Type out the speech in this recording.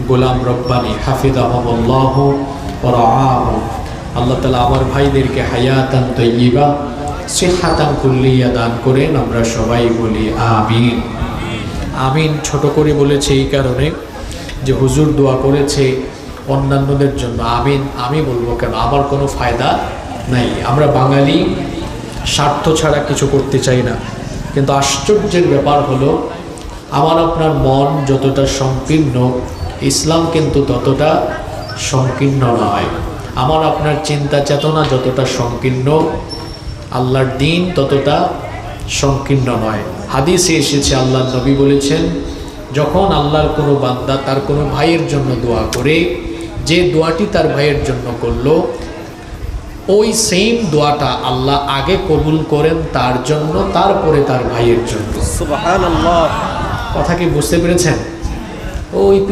গোলাম রব্বানি হাফিজাহুল্লাহ ওয়া রাআহু। আল্লাহ তাআলা আমার ভাইদেরকে হায়াতান তাইয়্যিবা সিহহাতান কুল্লিয়া দান করেন। আমরা সবাই বলি আমিন। আমিন ছোট করে বলেছে এই কারণে যে হুজুর দোয়া করেছে অন্যান্যদের জন্য, আমিন আমি বলবো কেন? আমার কোনো ফায়দা নাই। আমরা বাঙালি স্বার্থ ছাড়া কিছু করতে চাই না, কিন্তু আশ্চর্যের ব্যাপার হলো আমার আপনার মন যতটা সংকীর্ণ, ইসলাম কিন্তু ততটা সংকীর্ণ নয়। আমার আপনার চিন্তা চেতনা যতটা সংকীর্ণ, আল্লাহর দ্বীন ততটা সংকীর্ণ নয়। হাদিসে এসেছে আল্লাহর নবী বলেছেন, যখন আল্লাহর কোনো বান্দা তার কোনো ভাইয়ের জন্য দোয়া করে, যে দোয়াটি তার ভাইয়ের জন্য করলো, ওই সেম দোয়াটা আল্লাহ আগে কবুল করেন তার জন্য, তারপরে তার ভাইয়ের জন্য। সুবহানাল্লাহ। কথা কি বুঝতে পেরেছেন? ওই